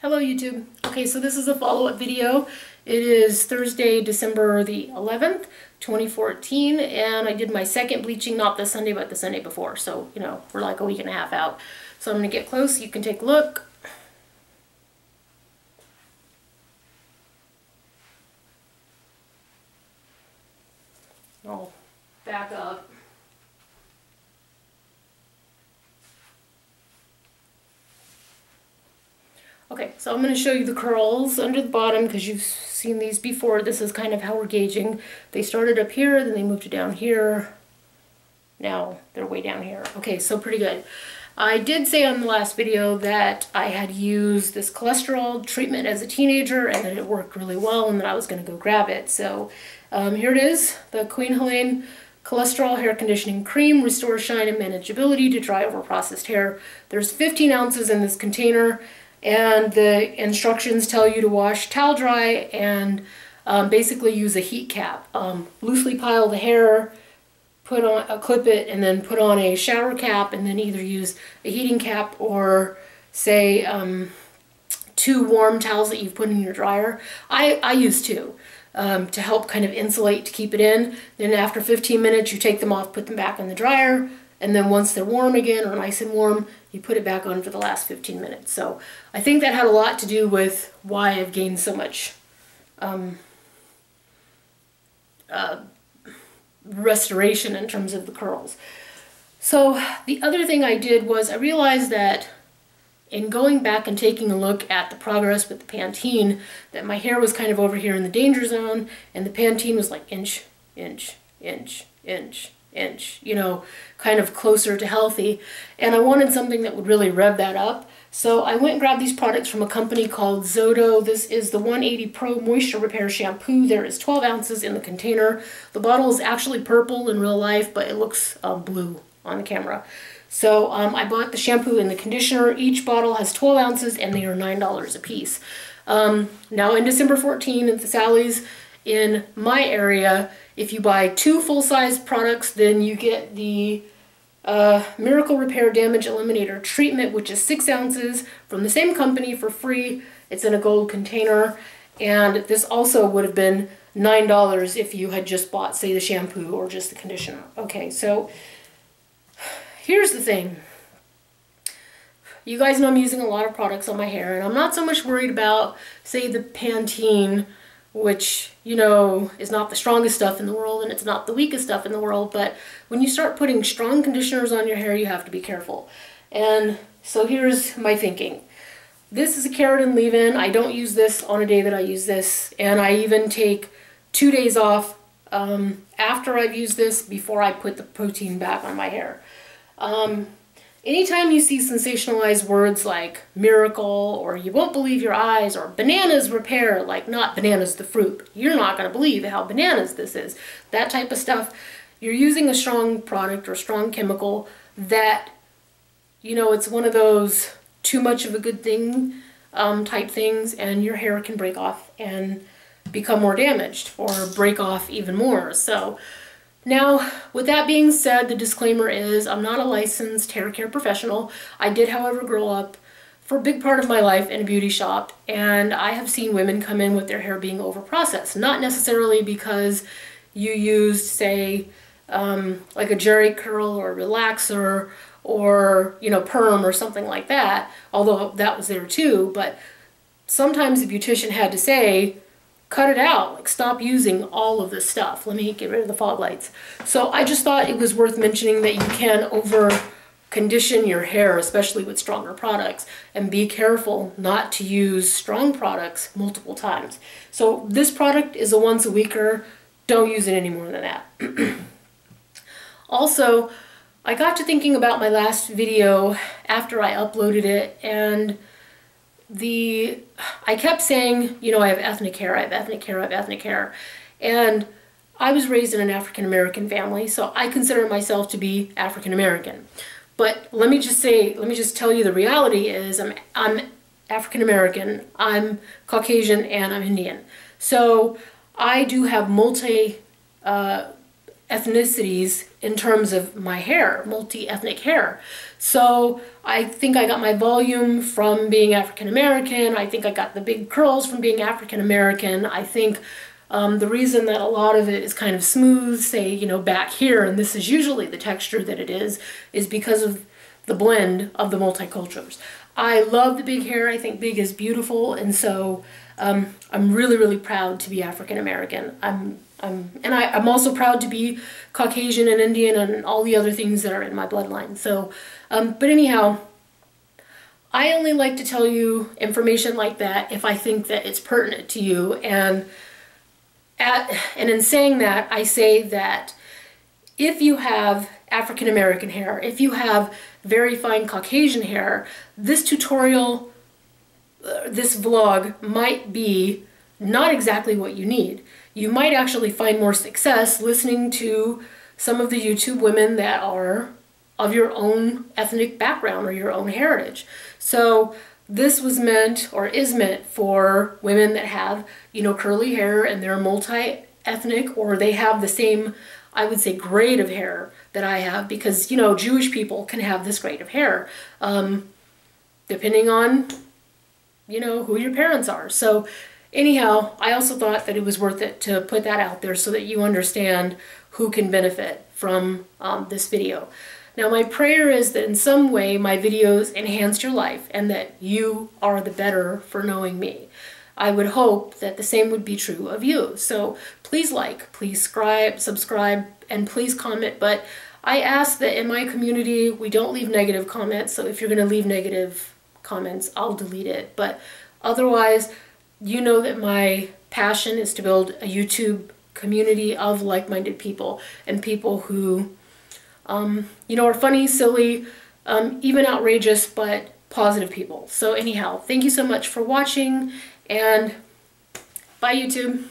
Hello YouTube. Okay, so this is a follow-up video. It is Thursday, December the 11th, 2014, and I did my second bleaching, not this Sunday, but the Sunday before. So, you know, we're like a week and a half out. So I'm going to get close. You can take a look. I'll back up. Okay, so I'm going to show you the curls under the bottom because you've seen these before. This is kind of how we're gauging. They started up here, then they moved it down here. Now they're way down here. Okay, so pretty good. I did say on the last video that I had used this cholesterol treatment as a teenager and that it worked really well and that I was going to go grab it. So here it is, the Queen Helene Cholesterol Hair Conditioning Cream restores shine and manageability to dry over processed hair. There's 15 ounces in this container. And the instructions tell you to wash towel dry and basically use a heat cap. Loosely pile the hair, clip it, and then put on a shower cap, and then either use a heating cap or say 2 warm towels that you've put in your dryer. I use 2 to help kind of insulate, to keep it in. Then after 15 minutes you take them off, put them back in the dryer, and then once they're warm again, or nice and warm, you put it back on for the last 15 minutes. So I think that had a lot to do with why I've gained so much restoration in terms of the curls. So the other thing I did was I realized that in going back and taking a look at the progress with the Pantene, that my hair was kind of over here in the danger zone, and the Pantene was like inch, inch, inch, inch, inch, you know, kind of closer to healthy, and I wanted something that would really rev that up. So I went and grabbed these products from a company called Zoto. This is the 180 Pro Moisture Repair Shampoo. There is 12 ounces in the container. The bottle is actually purple in real life, but it looks blue on the camera. So I bought the shampoo and the conditioner. Each bottle has 12 ounces and they are $9 a piece. Now in December 14 at the Sally's in my area, if you buy 2 full-size products, then you get the Miracle Repair Damage Eliminator Treatment, which is 6 ounces from the same company for free. It's in a gold container, and this also would have been $9 if you had just bought, say, the shampoo or just the conditioner. Okay, so here's the thing. You guys know I'm using a lot of products on my hair, and I'm not so much worried about, say, the Pantene, which, you know, is not the strongest stuff in the world and it's not the weakest stuff in the world, but when you start putting strong conditioners on your hair, you have to be careful. And so here's my thinking. This is a keratin leave-in. I don't use this on a day that I use this, and I even take 2 days off after I've used this before I put the protein back on my hair. Anytime you see sensationalized words like miracle, or you won't believe your eyes, or bananas repair, like not bananas the fruit, you're not going to believe how bananas this is, that type of stuff, you're using a strong product or strong chemical that, you know, it's one of those too much of a good thing type things, and your hair can break off and become more damaged or break off even more. So now, with that being said, the disclaimer is I'm not a licensed hair care professional. I did, however, grow up for a big part of my life in a beauty shop, and I have seen women come in with their hair being overprocessed. Not necessarily because you used, say, like a jerry curl or a relaxer or, you know, perm or something like that, although that was there too, but sometimes the beautician had to say, cut it out, like stop using all of this stuff. Let me get rid of the fog lights. So I just thought it was worth mentioning that you can over condition your hair, especially with stronger products, and be careful not to use strong products multiple times. So this product is a once a weeker. Don't use it any more than that. Also, I got to thinking about my last video after I uploaded it, and I kept saying, you know, I have ethnic hair, I have ethnic hair, I have ethnic hair. And I was raised in an African-American family, so I consider myself to be African-American. But let me just tell you the reality is I'm African-American, I'm Caucasian, and I'm Indian. So I do have ethnicities in terms of my hair, multi-ethnic hair. So I think I got my volume from being African American. I think I got the big curls from being African American. I think the reason that a lot of it is kind of smooth, say, you know, back here, and this is usually the texture that it is because of the blend of the multicultures. I love the big hair. I think big is beautiful, and so I'm really, really proud to be African American. I'm also proud to be Caucasian and Indian and all the other things that are in my bloodline. So, but anyhow, I only like to tell you information like that if I think that it's pertinent to you. And in saying that, I say that if you have African American hair, if you have very fine Caucasian hair, this tutorial, this vlog might be not exactly what you need. You might actually find more success listening to some of the YouTube women that are of your own ethnic background or your own heritage. So this was meant, or is meant, for women that have, you know, curly hair and they're multi-ethnic, or they have the same, I would say, grade of hair that I have, because, you know, Jewish people can have this grade of hair, depending on, you know, who your parents are. So anyhow, I also thought that it was worth it to put that out there so that you understand who can benefit from this video. Now, my prayer is that in some way my videos enhanced your life and that you are the better for knowing me. I would hope that the same would be true of you. So please like, please subscribe, and please comment. But I ask that in my community we don't leave negative comments. So if you're going to leave negative comments, I'll delete it. But otherwise, you know that my passion is to build a YouTube community of like-minded people, and people who, you know, are funny, silly, even outrageous, but positive people. So anyhow, thank you so much for watching, and bye, YouTube.